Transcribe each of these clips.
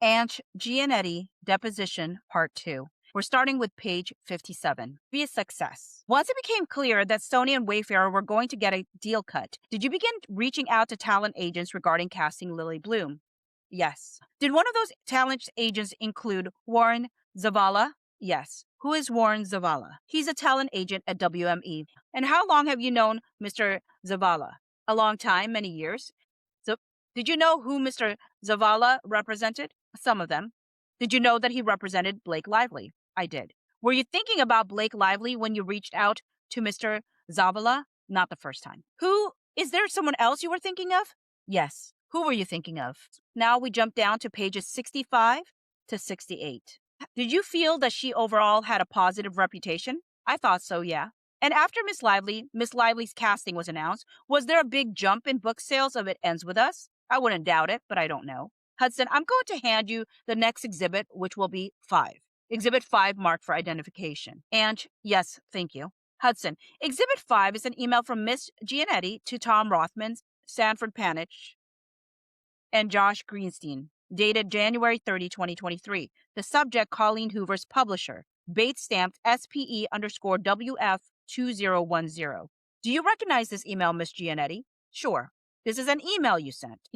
Ange, Giannetti, Deposition, Part 2. We're starting with page 57. Be a success. Once it became clear that Sony and Wayfarer were going to get a deal cut, did you begin reaching out to talent agents regarding casting Lily Bloom? Yes. Did one of those talent agents include Warren Zavala? Yes. Who is Warren Zavala? He's a talent agent at WME. And how long have you known Mr. Zavala? A long time, many years. So, did you know who Mr. Zavala represented? Some of them. Did you know that he represented Blake Lively? I did. Were you thinking about Blake Lively when you reached out to Mr. Zavala? Not the first time. Is there someone else you were thinking of? Yes. Who were you thinking of? Now we jump down to pages 65 to 68. Did you feel that she overall had a positive reputation? I thought so, yeah. And after Miss Lively's casting was announced, was there a big jump in book sales of It Ends With Us? I wouldn't doubt it, but I don't know. Hudson, I'm going to hand you the next exhibit, which will be 5. Exhibit 5 marked for identification. Ange, yes, thank you. Hudson, Exhibit 5 is an email from Miss Giannetti to Tom Rothman, Sanford Panich, and Josh Greenstein, dated January 30, 2023. The subject, Colleen Hoover's publisher, Bates stamped SPE_WF2010. Do you recognize this email, Miss Giannetti? Sure. This is an email you sent.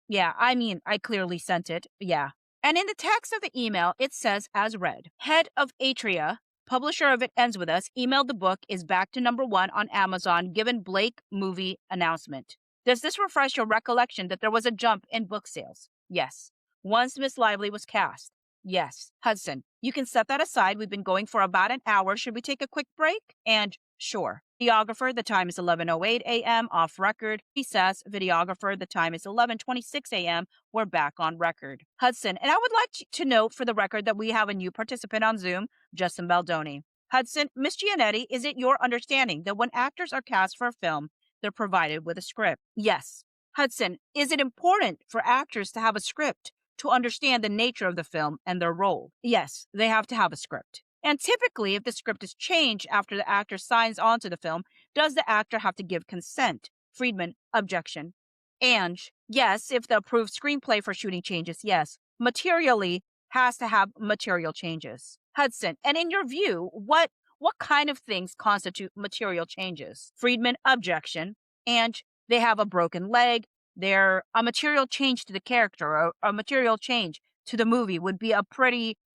Yeah, I clearly sent it. Yeah. And in the text of the email, it says as read, head of Atria, publisher of It Ends With Us, emailed the book is back to #1 on Amazon given Blake movie announcement. Does this refresh your recollection that there was a jump in book sales? Yes. Once Miss Lively was cast? Yes. Hudson, you can set that aside. We've been going for about an hour. Should we take a quick break? And sure. Videographer, the time is 11:08 a.m. off record. Recess. Videographer, the time is 11:26 a.m. We're back on record. Hudson, and I would like to note for the record that we have a new participant on Zoom, Justin Baldoni. Hudson, Miss Giannetti, is it your understanding that when actors are cast for a film, they're provided with a script? Yes. Hudson, is it important for actors to have a script to understand the nature of the film and their role? Yes, they have to have a script. And typically, if the script is changed after the actor signs on to the film, does the actor have to give consent? Friedman, objection. Ange, yes, if the approved screenplay for shooting changes, yes. Materially has to have material changes. Hudson, and in your view, what kind of things constitute material changes? Friedman, objection. Ange, they have a broken leg. They're a material change to the character, or a material change to the movie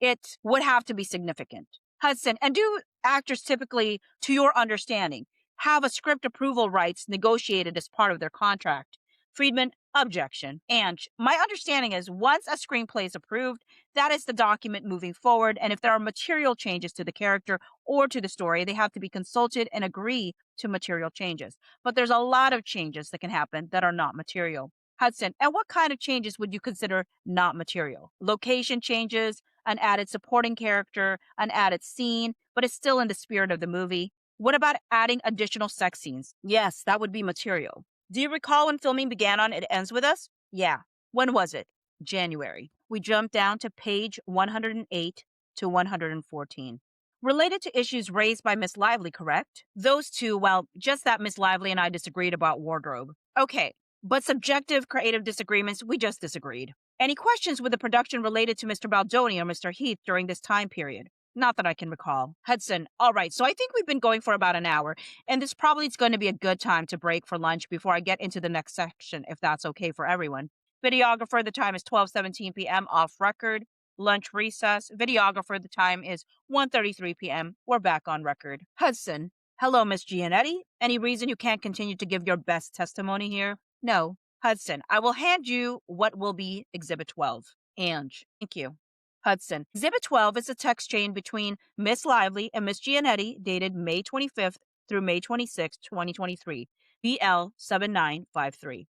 it would have to be significant. Hudson, and do actors typically, to your understanding, have a script approval rights negotiated as part of their contract? Friedman, objection. And my understanding is once a screenplay is approved, that is the document moving forward. And if there are material changes to the character or to the story, they have to be consulted and agree to material changes. But there's a lot of changes that can happen that are not material. Hudson, and what kind of changes would you consider not material? Location changes, an added supporting character, an added scene, but it's still in the spirit of the movie. What about adding additional sex scenes? Yes, that would be material. Do you recall when filming began on It Ends With Us? Yeah. When was it? January. We jump down to page 108 to 114. Related to issues raised by Miss Lively, correct? Those two, well, just that Miss Lively and I disagreed about wardrobe. Okay, but subjective creative disagreements, we just disagreed. Any questions with the production related to Mr. Baldoni or Mr. Heath during this time period? Not that I can recall. Hudson, all right, so I think we've been going for about an hour, and this probably is going to be a good time to break for lunch before I get into the next section, if that's okay for everyone. Videographer, the time is 12:17 p.m. off record. Lunch recess. Videographer, the time is 1:33 p.m. We're back on record. Hudson, hello, Miss Giannetti. Any reason you can't continue to give your best testimony here? No. Hudson, I will hand you what will be Exhibit 12. Ange, thank you. Hudson, Exhibit 12 is a text chain between Miss Lively and Miss Giannetti dated May 25th through May 26th, 2023, BL 7953.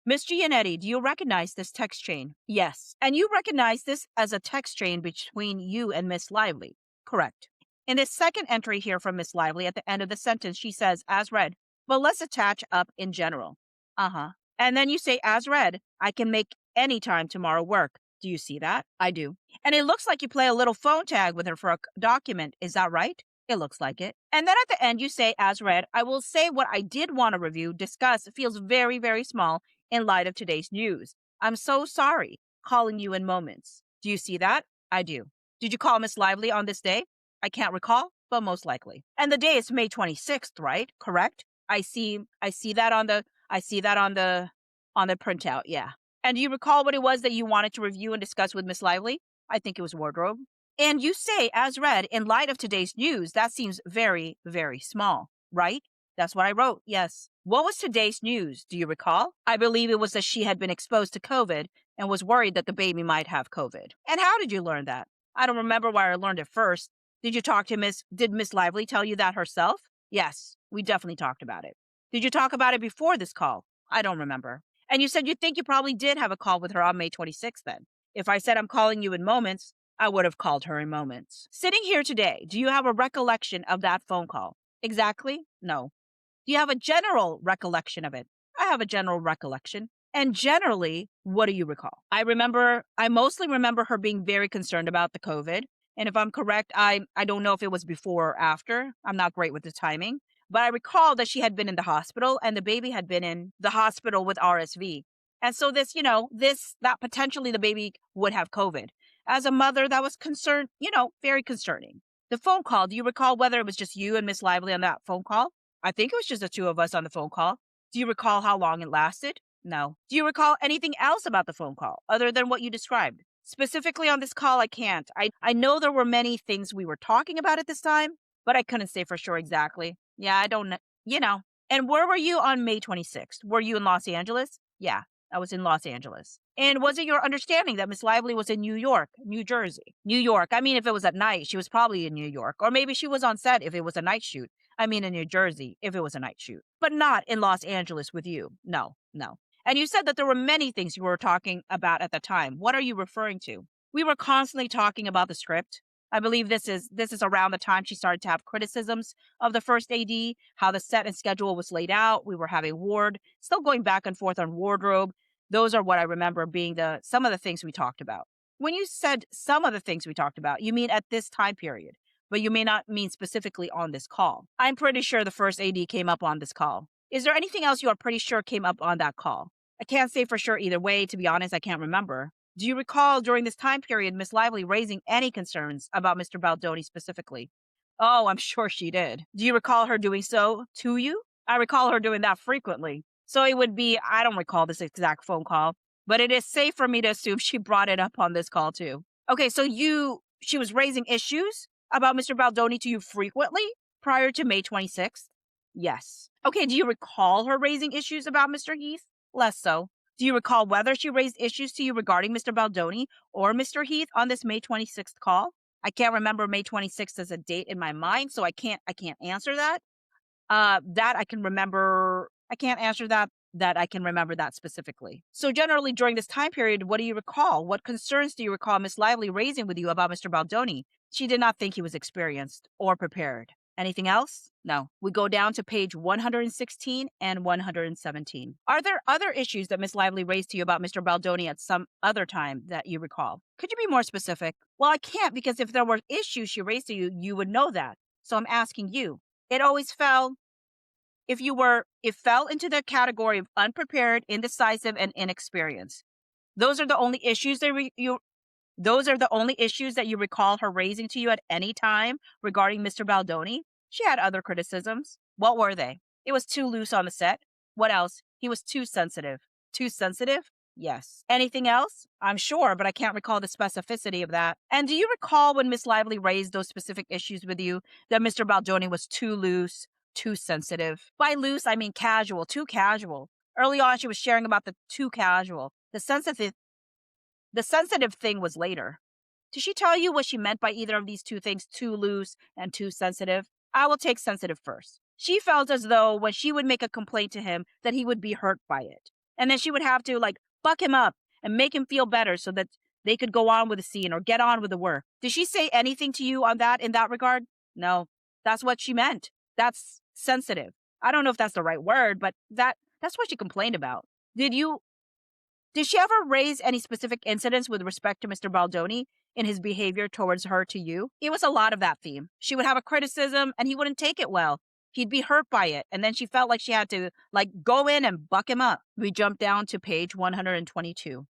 Miss Giannetti, do you recognize this text chain? Yes. And you recognize this as a text chain between you and Miss Lively? Correct. In this second entry here from Miss Lively, at the end of the sentence, she says, as read, but let's attach up in general. Uh-huh. And then you say, as read, I can make any time tomorrow work. Do you see that? I do. And it looks like you play a little phone tag with her for a document. Is that right? It looks like it. And then at the end, you say, as read, I will say what I did want to review, discuss, feels very, very small in light of today's news. I'm so sorry calling you in moments. Do you see that? I do. Did you call Miss Lively on this day? I can't recall, but most likely. And the day is May 26th, right? Correct? I see that on the printout, yeah. And do you recall what it was that you wanted to review and discuss with Miss Lively? I think it was wardrobe. And you say, as read, in light of today's news, that seems very, very small, right? That's what I wrote, yes. What was today's news? Do you recall? I believe it was that she had been exposed to COVID and was worried that the baby might have COVID. And how did you learn that? I don't remember where I learned it first. Did you talk to did Miss Lively tell you that herself? Yes, we definitely talked about it. Did you talk about it before this call? I don't remember. And you said you think you probably did have a call with her on May 26th then. If I said I'm calling you in moments, I would have called her in moments. Sitting here today, do you have a recollection of that phone call? Exactly? No. Do you have a general recollection of it? I have a general recollection. And generally, what do you recall? I mostly remember her being very concerned about the COVID. And if I'm correct, I don't know if it was before or after. I'm not great with the timing. But I recall that she had been in the hospital and the baby had been in the hospital with RSV. And so that potentially the baby would have COVID. As a mother, that was concerned, very concerning. The phone call, do you recall whether it was just you and Miss Lively on that phone call? I think it was just the two of us on the phone call. Do you recall how long it lasted? No. Do you recall anything else about the phone call other than what you described? Specifically on this call, I can't. I know there were many things we were talking about at this time, but I couldn't say for sure exactly. Yeah, I don't know. And where were you on May 26th? Were you in Los Angeles? Yeah, I was in Los Angeles. And was it your understanding that Miss Lively was in New York, New Jersey? New York. I mean, if it was at night, she was probably in New York. Or maybe she was on set if it was a night shoot. I mean, in New Jersey, if it was a night shoot. But not in Los Angeles with you. No. And you said that there were many things you were talking about at the time. What are you referring to? We were constantly talking about the script. I believe this is around the time she started to have criticisms of the first AD, how the set and schedule was laid out. We were having still going back and forth on wardrobe. Those are what I remember being some of the things we talked about. When you said some of the things we talked about, you mean at this time period, but you may not mean specifically on this call. I'm pretty sure the first AD came up on this call. Is there anything else you are pretty sure came up on that call? I can't say for sure either way. To be honest, I can't remember. Do you recall during this time period Miss Lively raising any concerns about Mr. Baldoni specifically? Oh, I'm sure she did. Do you recall her doing so to you? I recall her doing that frequently. So it would be, I don't recall this exact phone call, but it is safe for me to assume she brought it up on this call too. Okay, so she was raising issues about Mr. Baldoni to you frequently prior to May 26th? Yes. Okay, do you recall her raising issues about Mr. Heath? Less so. Do you recall whether she raised issues to you regarding Mr. Baldoni or Mr. Heath on this May 26th call? I can't remember May 26th as a date in my mind, so I can't answer that. That I can remember. I can't answer that I can remember that specifically. So generally during this time period, what do you recall? What concerns do you recall Miss Lively raising with you about Mr. Baldoni? She did not think he was experienced or prepared. Anything else? No. We go down to page 116 and 117. Are there other issues that Miss Lively raised to you about Mr. Baldoni at some other time that you recall? Could you be more specific? Well, I can't, because if there were issues she raised to you, you would know that. So I'm asking you. It fell into the category of unprepared, indecisive, and inexperienced. Those are the only issues that you recall her raising to you at any time regarding Mr. Baldoni? She had other criticisms. What were they? It was too loose on the set. What else? He was too sensitive. Too sensitive? Yes. Anything else? I'm sure, but I can't recall the specificity of that. And do you recall when Miss Lively raised those specific issues with you that Mr. Baldoni was too loose, too sensitive? By loose, I mean casual, too casual. Early on, she was sharing about the too casual. The sensitive thing was later. Did she tell you what she meant by either of these two things, too loose and too sensitive? I will take sensitive first. She felt as though when she would make a complaint to him that he would be hurt by it. And then she would have to buck him up and make him feel better so that they could go on with the scene or get on with the work. Did she say anything to you on that in that regard? No. That's what she meant. That's sensitive. I don't know if that's the right word, but that's what she complained about. Did she ever raise any specific incidents with respect to Mr. Baldoni in his behavior towards her to you? It was a lot of that theme. She would have a criticism and he wouldn't take it well. He'd be hurt by it. And then she felt like she had to go in and buck him up. We jump down to page 122.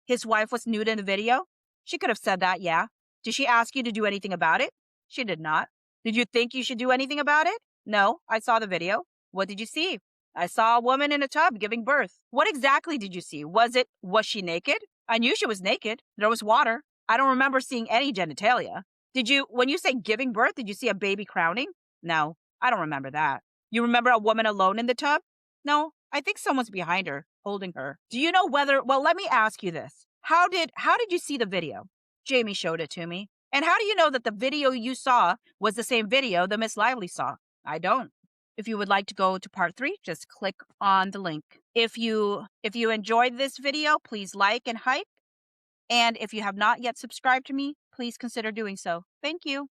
His wife was nude in the video? She could have said that, yeah. Did she ask you to do anything about it? She did not. Did you think you should do anything about it? No, I saw the video. What did you see? I saw a woman in a tub giving birth. What exactly did you see? Was she naked? I knew she was naked. There was water. I don't remember seeing any genitalia. When you say giving birth, did you see a baby crowning? No, I don't remember that. You remember a woman alone in the tub? No, I think someone's behind her, holding her. Do you know well, let me ask you this. How did you see the video? Jamie showed it to me. And how do you know that the video you saw was the same video that Miss Lively saw? I don't. If you would like to go to part 3, just click on the link. If you enjoyed this video, please like and hype. And if you have not yet subscribed to me, please consider doing so. Thank you.